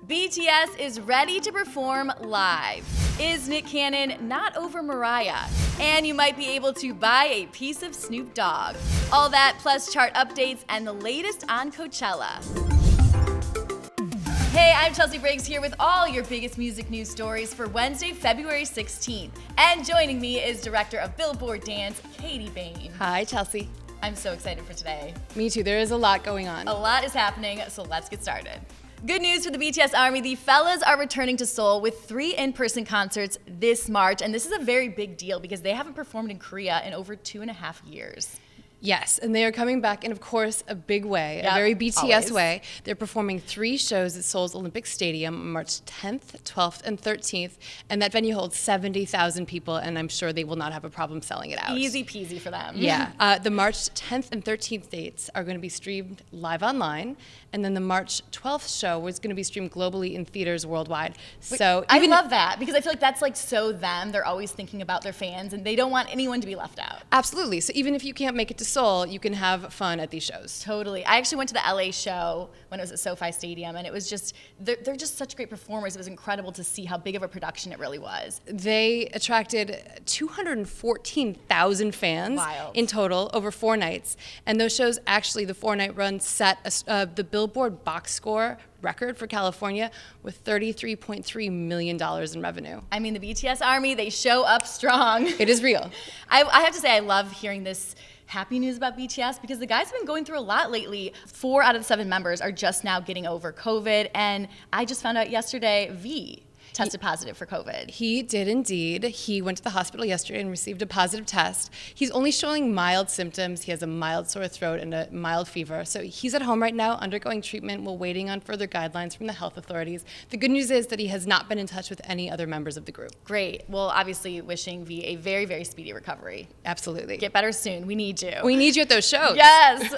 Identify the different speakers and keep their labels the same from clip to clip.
Speaker 1: BTS is ready to perform live. Is Nick Cannon not over Mariah? And you might be able to buy a piece of Snoop Dogg. All that plus chart updates and the latest on Coachella. Hey, I'm Chelsea Briggs here with all your biggest music news stories for Wednesday, February 16th. And joining me is Director of Billboard Dance, Katie Bain.
Speaker 2: Hi, Chelsea.
Speaker 1: I'm so excited for today.
Speaker 2: Me too. There is a lot going on.
Speaker 1: A lot is happening, so let's get started. Good news for the BTS Army. The fellas are returning to Seoul with 3 in-person concerts this March. And this is a very big deal because they haven't performed in Korea in over 2.5 years.
Speaker 2: Yes, and they are coming back in, of course, a big way,
Speaker 1: Yep,
Speaker 2: a very BTS
Speaker 1: always.
Speaker 2: way. They're performing 3 shows at Seoul's Olympic Stadium on March 10th, 12th, and 13th, and that venue holds 70,000 people, and I'm sure they will not have a problem selling it out.
Speaker 1: Easy peasy for them.
Speaker 2: Yeah, the March 10th and 13th dates are going to be streamed live online, and then the March 12th show is going to be streamed globally in theaters worldwide. So
Speaker 1: I love that because I feel like that's like so them. They're always thinking about their fans, and they don't want anyone to be left out.
Speaker 2: Absolutely. So even if you can't make it to Seoul, you can have fun at these shows.
Speaker 1: Totally. I actually went to the LA show when it was at SoFi Stadium, and it was just, they're just such great performers. It was incredible to see how big of a production it really was.
Speaker 2: They attracted 214,000 fans
Speaker 1: Wild.
Speaker 2: in total over 4 nights. And those shows, actually, the 4-night run set the Billboard box score record for California with $33.3 million in revenue.
Speaker 1: I mean, the BTS Army, they show up strong.
Speaker 2: It is real.
Speaker 1: I have to say, I love hearing this happy news about BTS because the guys have been going through a lot lately. 4 out of the 7 members are just now getting over COVID, and I just found out yesterday V tested positive for COVID.
Speaker 2: He did indeed. He went to the hospital yesterday and received a positive test. He's only showing mild symptoms. He has a mild sore throat and a mild fever. So he's at home right now undergoing treatment while waiting on further guidelines from the health authorities. The good news is that he has not been in touch with any other members of the group.
Speaker 1: Great. Well, obviously wishing V a very, very speedy recovery.
Speaker 2: Absolutely.
Speaker 1: Get better soon. We need you.
Speaker 2: We need you at those shows.
Speaker 1: Yes.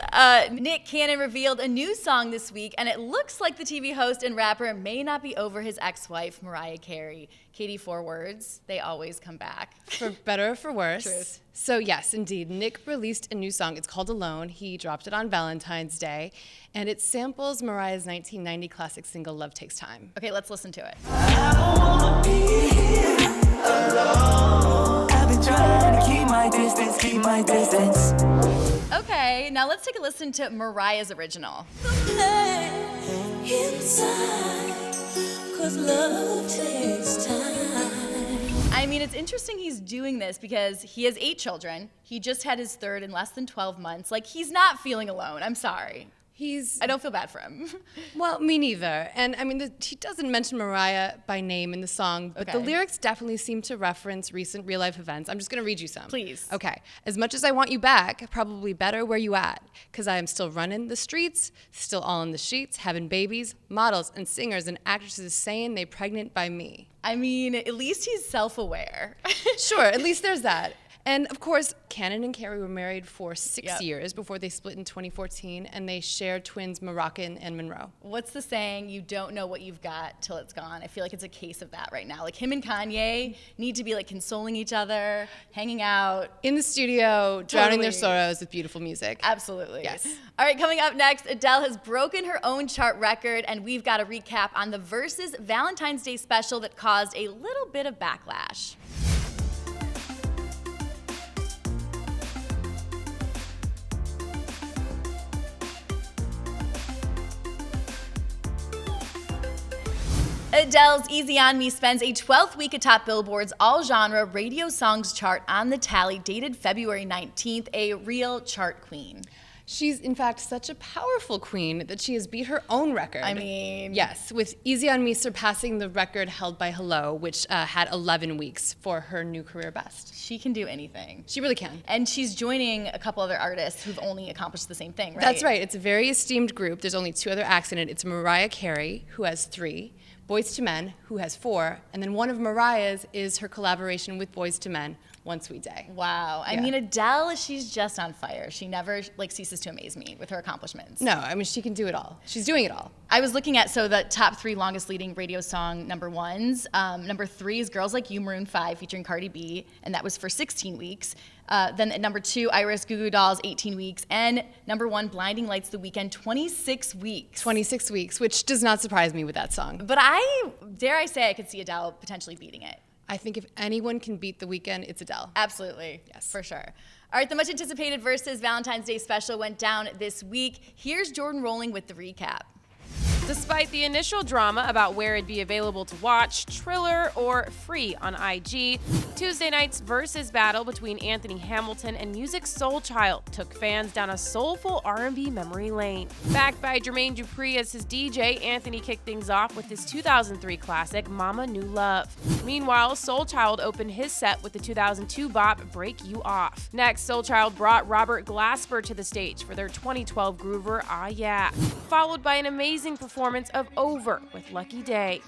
Speaker 1: Nick Cannon revealed a new song this week, and it looks like the TV host and rapper may not be over his ex-wife, Mariah Carey. Katie, 4 words, they always come back.
Speaker 2: For better or for worse.
Speaker 1: Truth.
Speaker 2: So yes, indeed, Nick released a new song. It's called Alone. He dropped it on Valentine's Day, and it samples Mariah's 1990 classic single, Love Takes Time.
Speaker 1: Okay, let's listen to it.
Speaker 3: I don't wanna be here alone. I've been trying to keep my distance.
Speaker 1: Okay, now let's take a listen to Mariah's original.
Speaker 3: Inside, 'cause love takes time.
Speaker 1: I mean, it's interesting he's doing this because he has 8 children. He just had his 3rd in less than 12 months. Like, he's not feeling alone. I'm sorry. I don't feel bad for him.
Speaker 2: Well, me neither. And I mean, he doesn't mention Mariah by name in the song, but the
Speaker 1: Okay.
Speaker 2: lyrics definitely seem to reference recent real life events. I'm just going to read you some.
Speaker 1: Please.
Speaker 2: Okay. As much as I want you back, probably better where you at. Because I am still running the streets, still all in the sheets, having babies, models and singers and actresses saying they pregnant by me.
Speaker 1: I mean, at least he's self-aware.
Speaker 2: Sure, at least there's that. And of course, Cannon and Carey were married for 6
Speaker 1: Yep.
Speaker 2: years before they split in 2014, and they shared twins Moroccan and Monroe.
Speaker 1: What's the saying? You don't know what you've got till it's gone. I feel like it's a case of that right now. Like, him and Kanye need to be like consoling each other, hanging out.
Speaker 2: In the studio, drowning their
Speaker 1: Totally.
Speaker 2: sorrows with beautiful music.
Speaker 1: Absolutely.
Speaker 2: Yes.
Speaker 1: All right, coming up next, Adele has broken her own chart record, and we've got a recap on the Verzuz Valentines Day special that caused a little bit of backlash. Adele's Easy On Me spends a 12th week atop Billboard's all-genre radio songs chart on the tally dated February 19th, a real chart queen.
Speaker 2: She's, in fact, such a powerful queen that she has beat her own record.
Speaker 1: I mean...
Speaker 2: Yes, with Easy On Me surpassing the record held by Hello, which had 11 weeks for her new career best.
Speaker 1: She can do anything.
Speaker 2: She really can.
Speaker 1: And she's joining a couple other artists who've only accomplished the same thing, right?
Speaker 2: That's right. It's a very esteemed group. There's only 2 other acts in it. It's Mariah Carey, who has 3, Boyz II Men, who has 4, and then one of Mariah's is her collaboration with Boyz II Men, one sweet day.
Speaker 1: Wow. I
Speaker 2: Yeah.
Speaker 1: mean, Adele, she's just on fire. She never ceases to amaze me with her accomplishments.
Speaker 2: No, I mean, she can do it all. She's doing it all.
Speaker 1: I was looking at, the top 3 longest leading radio song #1s. Number 3 is Girls Like You, Maroon 5, featuring Cardi B, and that was for 16 weeks. Then at number 2, Iris Goo Goo Dolls, 18 weeks. And number 1, Blinding Lights, The Weeknd, 26 weeks.
Speaker 2: 26 weeks, which does not surprise me with that song.
Speaker 1: But dare I say, I could see Adele potentially beating it.
Speaker 2: I think if anyone can beat The Weeknd, it's Adele.
Speaker 1: Absolutely.
Speaker 2: Yes.
Speaker 1: For sure. All right, the much anticipated Verzuz Valentine's Day special went down this week. Here's Jordan Rolling with the recap.
Speaker 4: Despite the initial drama about where it'd be available to watch, Triller, or free on IG, Tuesday night's Verzuz battle between Anthony Hamilton and Music's Soul Child took fans down a soulful R&B memory lane. Backed by Jermaine Dupri as his DJ, Anthony kicked things off with his 2003 classic, Mama Knew Love. Meanwhile, Soul Child opened his set with the 2002 bop, Break You Off. Next, Soul Child brought Robert Glasper to the stage for their 2012 groover, Ah Yeah, followed by an amazing performance of Over with Lucky Day.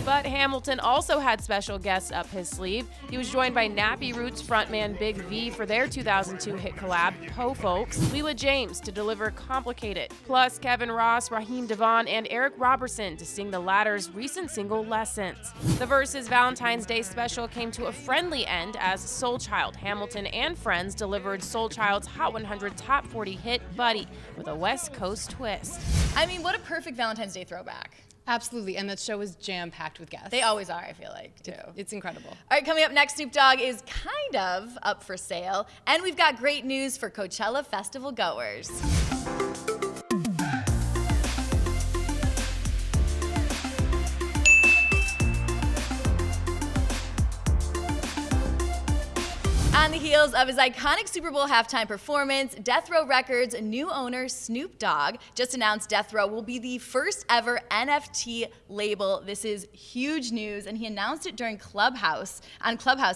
Speaker 4: But Hamilton also had special guests up his sleeve. He was joined by Nappy Roots frontman Big V for their 2002 hit collab, Po Folks, Leela James to deliver Complicated, plus Kevin Ross, Raheem Devon, and Eric Robertson to sing the latter's recent single, Lessons. The Verzuz Valentine's Day special came to a friendly end as Soul Child, Hamilton, and friends delivered Soul Child's Hot 100 Top 40 hit, Buddy, with a West Coast twist.
Speaker 1: I mean, what a perfect Valentine's Day throwback.
Speaker 2: Absolutely, and that show was jam-packed with guests.
Speaker 1: They always are, I feel like, too.
Speaker 2: It's incredible.
Speaker 1: All right, coming up next, Snoop Dogg is kind of up for sale. And we've got great news for Coachella festival goers. On the heels of his iconic Super Bowl halftime performance, Death Row Records' new owner, Snoop Dogg, just announced Death Row will be the first ever NFT label. This is huge news, and he announced it during Clubhouse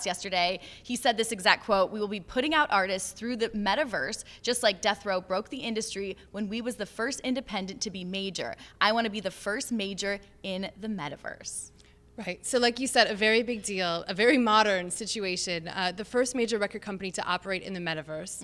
Speaker 1: yesterday. He said this exact quote: "We will be putting out artists through the metaverse, just like Death Row broke the industry when we was the first independent to be major. I want to be the first major in the metaverse."
Speaker 2: Right. So like you said, a very big deal, a very modern situation, the first major record company to operate in the metaverse.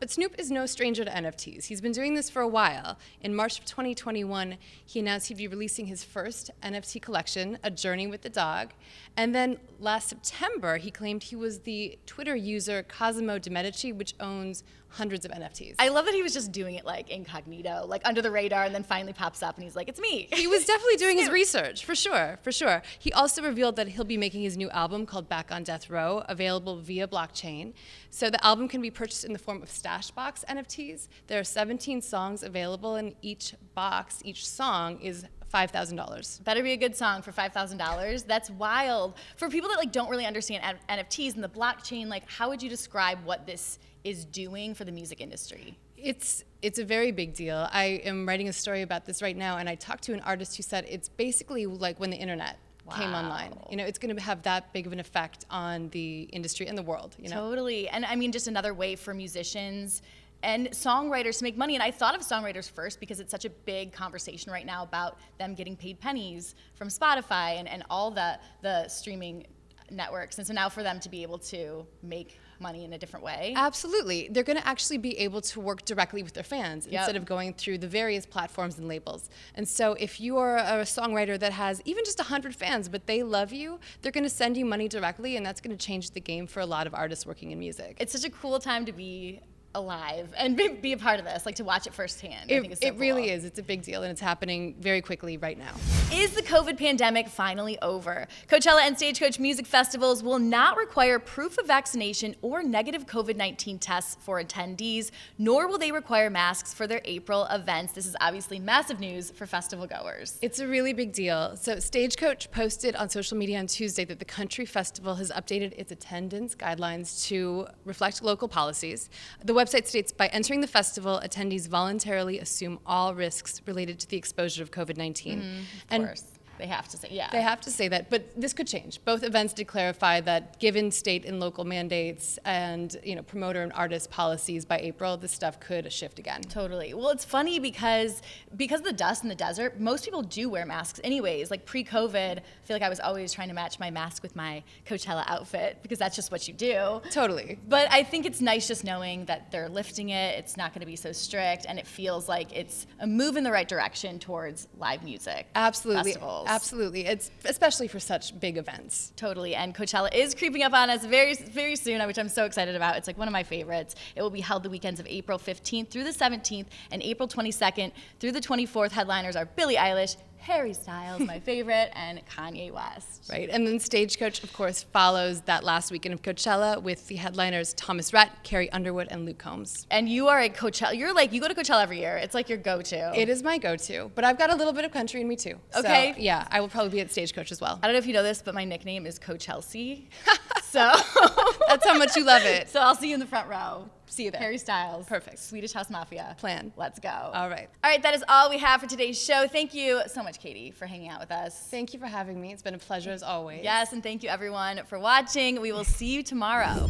Speaker 2: But Snoop is no stranger to NFTs. He's been doing this for a while. In March of 2021, he announced he'd be releasing his first NFT collection, A Journey with the Dog. And then last September, he claimed he was the Twitter user Cosimo de Medici, which owns hundreds of NFTs.
Speaker 1: I love that he was just doing it like incognito, like under the radar, and then finally pops up and he's like, "It's me."
Speaker 2: He was definitely doing his research, for sure, for sure. He also revealed that he'll be making his new album called Back on Death Row, available via blockchain. So the album can be purchased in the form of Stashbox NFTs. There are 17 songs available, and each song is $5,000.
Speaker 1: Better be a good song for $5,000. That's wild. For people that don't really understand NFTs and the blockchain, how would you describe what this is doing for the music industry?
Speaker 2: It's a very big deal. I am writing a story about this right now, and I talked to an artist who said it's basically like when the internet came online. It's going to have that big of an effect on the industry and the world.
Speaker 1: Totally. And I mean, just another way for musicians and songwriters to make money. And I thought of songwriters first because it's such a big conversation right now about them getting paid pennies from Spotify and all the streaming networks. And so now for them to be able to make money in a different way.
Speaker 2: Absolutely. They're going to actually be able to work directly with their fans instead of going through the various platforms and labels. And so if you are a songwriter that has even just 100 fans, but they love you, they're going to send you money directly, and that's going to change the game for a lot of artists working in music.
Speaker 1: It's such a cool time to be alive and be a part of this, to watch it firsthand. I think it's so cool.
Speaker 2: Really is. It's a big deal, and it's happening very quickly right now.
Speaker 1: Is the COVID pandemic finally over? Coachella and Stagecoach music festivals will not require proof of vaccination or negative COVID-19 tests for attendees, nor will they require masks for their April events. This is obviously massive news for festival goers.
Speaker 2: It's a really big deal. So Stagecoach posted on social media on Tuesday that the country festival has updated its attendance guidelines to reflect local policies. The website states, by entering the festival, attendees voluntarily assume all risks related to the exposure of COVID-19.
Speaker 1: Of course. They have to say, yeah.
Speaker 2: They have to say that, but this could change. Both events did clarify that given state and local mandates and promoter and artist policies by April, this stuff could shift again.
Speaker 1: Totally. Well, it's funny because of the dust in the desert, most people do wear masks anyways. Like pre-COVID, I feel like I was always trying to match my mask with my Coachella outfit because that's just what you do.
Speaker 2: Totally.
Speaker 1: But I think it's nice just knowing that they're lifting it. It's not going to be so strict, and it feels like it's a move in the right direction towards live music.
Speaker 2: Absolutely.
Speaker 1: Festivals.
Speaker 2: Absolutely. It's especially for such big events.
Speaker 1: Totally. And Coachella is creeping up on us very, very soon, which I'm so excited about. It's like one of my favorites. It will be held the weekends of April 15th through the 17th and April 22nd through the 24th. Headliners are Billie Eilish, Harry Styles, my favorite, and Kanye West.
Speaker 2: Right, and then Stagecoach, of course, follows that last weekend of Coachella with the headliners Thomas Rhett, Carrie Underwood, and Luke Combs.
Speaker 1: And you are a Coachella, you go to Coachella every year. It's like your go-to.
Speaker 2: It is my go-to, but I've got a little bit of country in me too.
Speaker 1: Okay.
Speaker 2: So, yeah, I will probably be at Stagecoach as well.
Speaker 1: I don't know if you know this, but my nickname is Coachella. So
Speaker 2: that's how much you love it.
Speaker 1: So I'll see you in the front row.
Speaker 2: See you there.
Speaker 1: Harry Styles.
Speaker 2: Perfect.
Speaker 1: Swedish House Mafia.
Speaker 2: Plan.
Speaker 1: Let's go.
Speaker 2: All right.
Speaker 1: All right, that is all we have for today's show. Thank you so much, Katie, for hanging out with us.
Speaker 2: Thank you for having me. It's been a pleasure as always.
Speaker 1: Yes, and thank you everyone for watching. We will see you tomorrow.